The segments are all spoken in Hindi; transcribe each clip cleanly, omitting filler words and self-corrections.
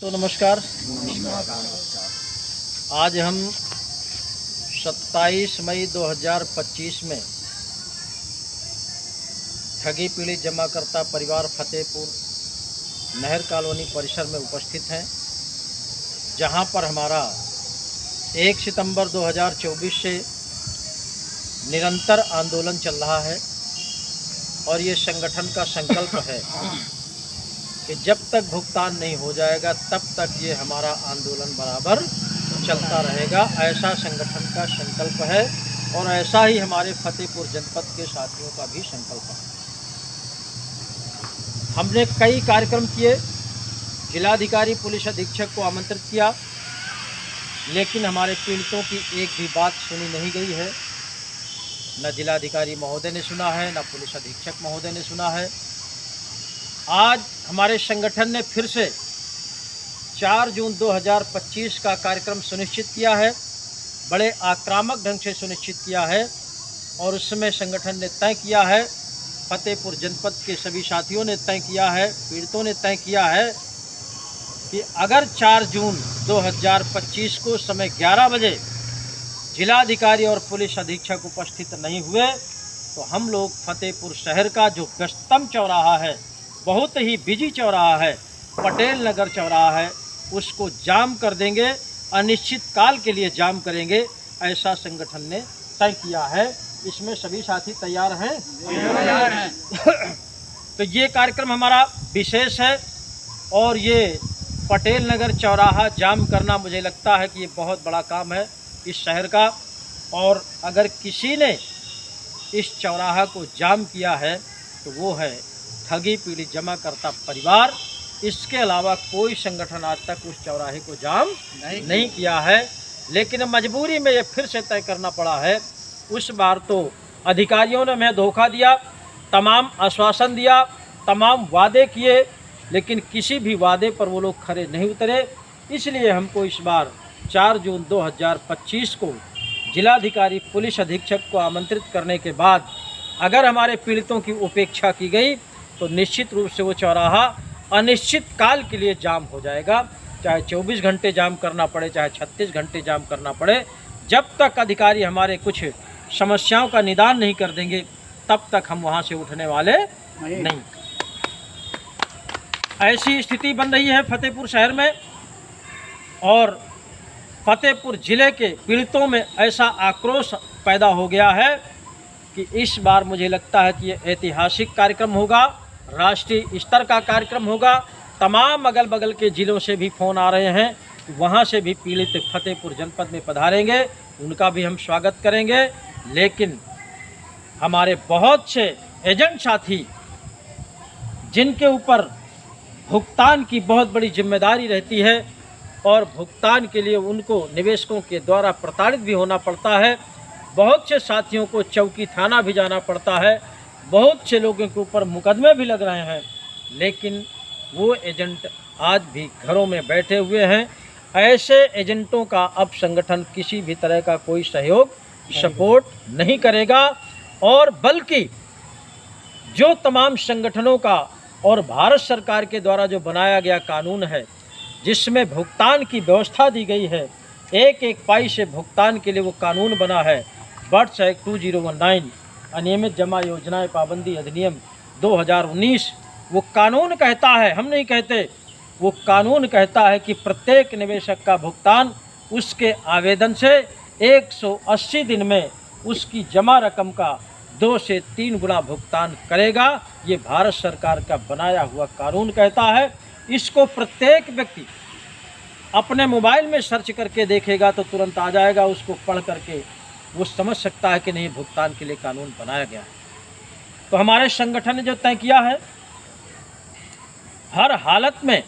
तो नमस्कार। आज हम 27 मई 2025 में ठगी पीड़ित जमाकर्ता परिवार फतेहपुर नहर कॉलोनी परिसर में उपस्थित हैं, जहां पर हमारा 1 सितंबर 2024 से निरंतर आंदोलन चल रहा है और ये संगठन का संकल्प है कि जब तक भुगतान नहीं हो जाएगा तब तक ये हमारा आंदोलन बराबर चलता रहेगा। ऐसा संगठन का संकल्प है और ऐसा ही हमारे फतेहपुर जनपद के साथियों का भी संकल्प है। हमने कई कार्यक्रम किए, जिलाधिकारी पुलिस अधीक्षक को आमंत्रित किया, लेकिन हमारे पीड़ितों की एक भी बात सुनी नहीं गई है। न जिलाधिकारी महोदय ने सुना है, न पुलिस अधीक्षक महोदय ने सुना है। आज हमारे संगठन ने फिर से 4 जून 2025 का कार्यक्रम सुनिश्चित किया है, बड़े आक्रामक ढंग से सुनिश्चित किया है और उसमें संगठन ने तय किया है, फतेहपुर जनपद के सभी साथियों ने तय किया है, पीड़ितों ने तय किया है कि अगर 4 जून 2025 को समय 11 बजे जिलाधिकारी और पुलिस अधीक्षक उपस्थित नहीं हुए तो हम लोग फतेहपुर शहर का जो व्यस्तम चौराहा है, बहुत ही बिजी चौराहा है, पटेल नगर चौराहा है, उसको जाम कर देंगे, अनिश्चित काल के लिए जाम करेंगे। ऐसा संगठन ने तय किया है। इसमें सभी साथी तैयार हैं? तैयार हैं। तो ये कार्यक्रम हमारा विशेष है और ये पटेल नगर चौराहा जाम करना मुझे लगता है कि ये बहुत बड़ा काम है इस शहर का। और अगर किसी ने इस चौराहा को जाम किया है तो वो है ठगी पीड़ित जमाकर्ता परिवार। इसके अलावा कोई संगठन आज तक उस चौराहे को जाम नहीं किया है, लेकिन मजबूरी में ये फिर से तय करना पड़ा है। उस बार तो अधिकारियों ने हमें धोखा दिया, तमाम आश्वासन दिया, तमाम वादे किए, लेकिन किसी भी वादे पर वो लोग खरे नहीं उतरे। इसलिए हमको इस बार 4 जून 2025 को जिलाधिकारी पुलिस अधीक्षक को आमंत्रित करने के बाद अगर हमारे पीड़ितों की उपेक्षा की गई तो निश्चित रूप से वो चौराहा अनिश्चित काल के लिए जाम हो जाएगा। चाहे 24 घंटे जाम करना पड़े, चाहे 36 घंटे जाम करना पड़े, जब तक अधिकारी हमारे कुछ समस्याओं का निदान नहीं कर देंगे तब तक हम वहाँ से उठने वाले नहीं। ऐसी स्थिति बन रही है फतेहपुर शहर में और फतेहपुर ज़िले के पीड़ितों में ऐसा आक्रोश पैदा हो गया है कि इस बार मुझे लगता है कि ये ऐतिहासिक कार्यक्रम होगा, राष्ट्रीय स्तर का कार्यक्रम होगा। तमाम अगल बगल के ज़िलों से भी फ़ोन आ रहे हैं, वहाँ से भी पीड़ित फतेहपुर जनपद में पधारेंगे, उनका भी हम स्वागत करेंगे। लेकिन हमारे बहुत से एजेंट साथी जिनके ऊपर भुगतान की बहुत बड़ी जिम्मेदारी रहती है और भुगतान के लिए उनको निवेशकों के द्वारा प्रताड़ित भी होना पड़ता है, बहुत से साथियों को चौकी थाना भी जाना पड़ता है, बहुत से लोगों के ऊपर मुकदमे भी लग रहे हैं, लेकिन वो एजेंट आज भी घरों में बैठे हुए हैं। ऐसे एजेंटों का अब संगठन किसी भी तरह का कोई सहयोग सपोर्ट नहीं करेगा और बल्कि जो तमाम संगठनों का और भारत सरकार के द्वारा जो बनाया गया कानून है जिसमें भुगतान की व्यवस्था दी गई है, एक एक पाई से भुगतान के लिए वो कानून बना है, बर्ड्स एक्ट 2019 अनियमित जमा योजनाएं पाबंदी अधिनियम 2019। वो कानून कहता है, हम नहीं कहते, वो कानून कहता है कि प्रत्येक निवेशक का भुगतान उसके आवेदन से 180 दिन में उसकी जमा रकम का 2 से 3 गुना भुगतान करेगा। ये भारत सरकार का बनाया हुआ कानून कहता है। इसको प्रत्येक व्यक्ति अपने मोबाइल में सर्च करके देखेगा तो तुरंत आ जाएगा, उसको पढ़ करके वो समझ सकता है कि नहीं भुगतान के लिए कानून बनाया गया है। तो हमारे संगठन ने जो तय किया है, हर हालत में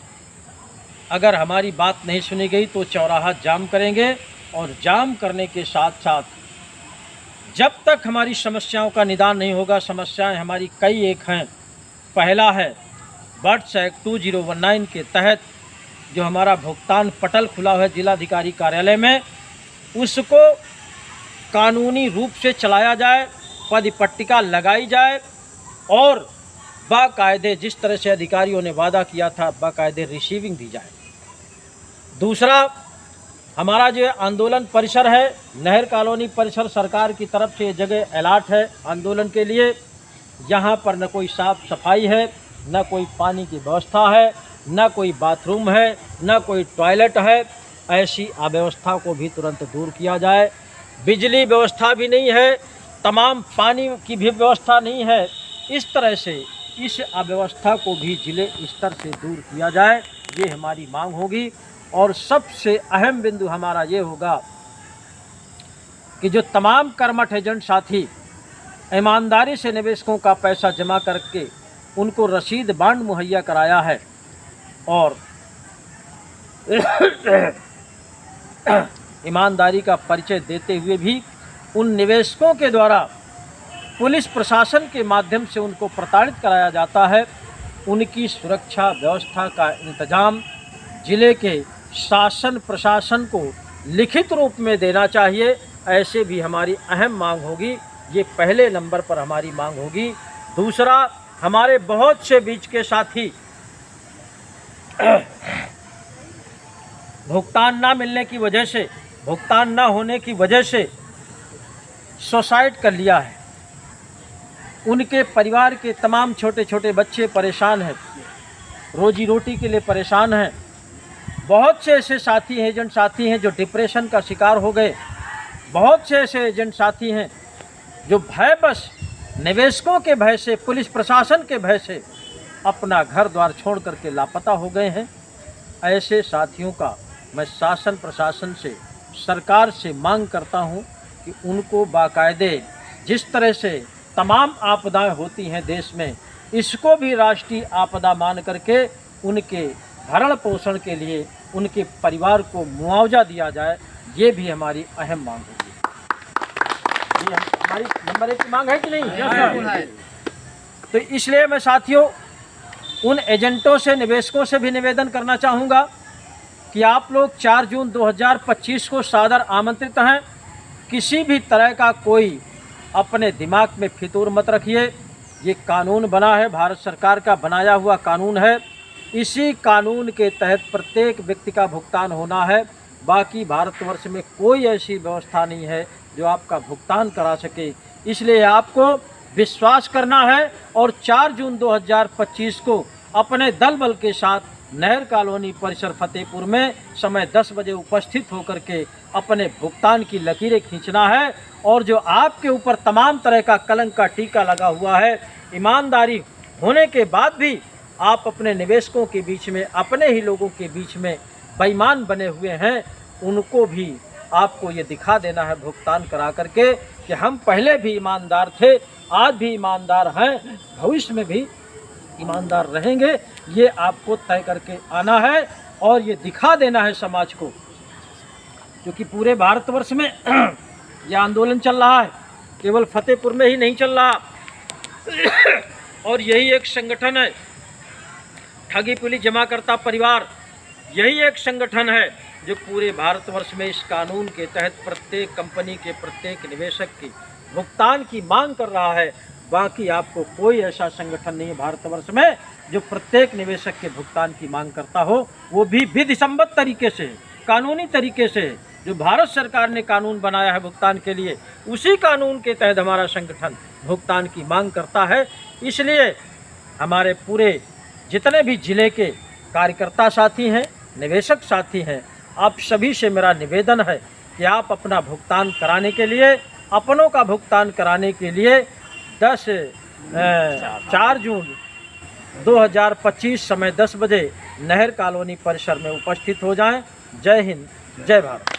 अगर हमारी बात नहीं सुनी गई तो चौराहा जाम करेंगे और जाम करने के साथ साथ जब तक हमारी समस्याओं का निदान नहीं होगा, समस्याएं हमारी कई एक हैं। पहला है बर्ड्स एक्ट 2019 के तहत जो हमारा भुगतान पटल खुला हुआ है जिलाधिकारी कार्यालय में, उसको कानूनी रूप से चलाया जाए, पद पट्टिका लगाई जाए और बाकायदे जिस तरह से अधिकारियों ने वादा किया था बाकायदे रिसीविंग दी जाए। दूसरा, हमारा जो आंदोलन परिसर है, नहर कॉलोनी परिसर, सरकार की तरफ से ये जगह अलॉट है आंदोलन के लिए। यहाँ पर न कोई साफ सफाई है, न कोई पानी की व्यवस्था है, न कोई बाथरूम है, न कोई टॉयलेट है। ऐसी अव्यवस्था को भी तुरंत दूर किया जाए। बिजली व्यवस्था भी नहीं है, तमाम पानी की भी व्यवस्था नहीं है। इस तरह से इस अव्यवस्था को भी जिले स्तर से दूर किया जाए, ये हमारी मांग होगी। और सबसे अहम बिंदु हमारा ये होगा कि जो तमाम कर्मठ एजेंट साथी ईमानदारी से निवेशकों का पैसा जमा करके उनको रसीद बांड मुहैया कराया है और ईमानदारी का परिचय देते हुए भी उन निवेशकों के द्वारा पुलिस प्रशासन के माध्यम से उनको प्रताड़ित कराया जाता है, उनकी सुरक्षा व्यवस्था का इंतजाम जिले के शासन प्रशासन को लिखित रूप में देना चाहिए। ऐसे भी हमारी अहम मांग होगी, ये पहले नंबर पर हमारी मांग होगी। दूसरा, हमारे बहुत से बीच के साथी भुगतान ना मिलने की वजह से, भुगतान ना होने की वजह से सुसाइड कर लिया है। उनके परिवार के तमाम छोटे छोटे बच्चे परेशान हैं, रोजी रोटी के लिए परेशान हैं। बहुत से ऐसे साथी हैं, एजेंट साथी हैं जो डिप्रेशन का शिकार हो गए। बहुत से ऐसे एजेंट साथी हैं जो भयवश निवेशकों के भय से, पुलिस प्रशासन के भय से अपना घर द्वार छोड़ करके लापता हो गए हैं। ऐसे साथियों का मैं शासन प्रशासन से, सरकार से मांग करता हूं कि उनको बाकायदे जिस तरह से तमाम आपदाएं होती हैं देश में, इसको भी राष्ट्रीय आपदा मान करके उनके भरण पोषण के लिए उनके परिवार को मुआवजा दिया जाए। ये भी हमारी अहम मांग होगी। ये हमारी नंबर 1 की मांग है कि नहीं? तो इसलिए मैं साथियों उन एजेंटों से, निवेशकों से भी निवेदन करना चाहूँगा कि आप लोग 4 जून 2025 को सादर आमंत्रित हैं। किसी भी तरह का कोई अपने दिमाग में फितूर मत रखिए। ये कानून बना है, भारत सरकार का बनाया हुआ कानून है। इसी कानून के तहत प्रत्येक व्यक्ति का भुगतान होना है। बाकी भारतवर्ष में कोई ऐसी व्यवस्था नहीं है जो आपका भुगतान करा सके। इसलिए आपको विश्वास करना है और 4 जून 2025 को अपने दल बल के साथ नहर कॉलोनी परिसर फतेहपुर में समय 10 बजे उपस्थित होकर के अपने भुगतान की लकीरें खींचना है। और जो आपके ऊपर तमाम तरह का कलंक का टीका लगा हुआ है, ईमानदारी होने के बाद भी आप अपने निवेशकों के बीच में, अपने ही लोगों के बीच में बेईमान बने हुए हैं, उनको भी आपको ये दिखा देना है भुगतान करा करके कि हम पहले भी ईमानदार थे, आज भी ईमानदार हैं, भविष्य में भी ईमानदार रहेंगे। ये आपको तय करके आना है और ये दिखा देना है समाज को, क्योंकि पूरे भारतवर्ष में ये आंदोलन चल रहा है, केवल फतेहपुर में ही नहीं चल रहा। और यही एक संगठन है, ठगी पुलिस जमाकर्ता परिवार, यही एक संगठन है जो पूरे भारतवर्ष में इस कानून के तहत प्रत्येक कंपनी के, प्रत्येक निवेशक की भुगतान की मांग कर रहा है। बाकी आपको कोई ऐसा संगठन नहीं है भारतवर्ष में जो प्रत्येक निवेशक के भुगतान की मांग करता हो, वो भी विधिसम्मत तरीके से, कानूनी तरीके से। जो भारत सरकार ने कानून बनाया है भुगतान के लिए, उसी कानून के तहत हमारा संगठन भुगतान की मांग करता है। इसलिए हमारे पूरे जितने भी जिले के कार्यकर्ता साथी हैं, निवेशक साथी हैं, आप सभी से मेरा निवेदन है कि आप अपना भुगतान कराने के लिए, अपनों का भुगतान कराने के लिए 4 जून 2025 समय 10 बजे नहर कॉलोनी परिसर में उपस्थित हो जाएं। जय हिंद, जय भारत।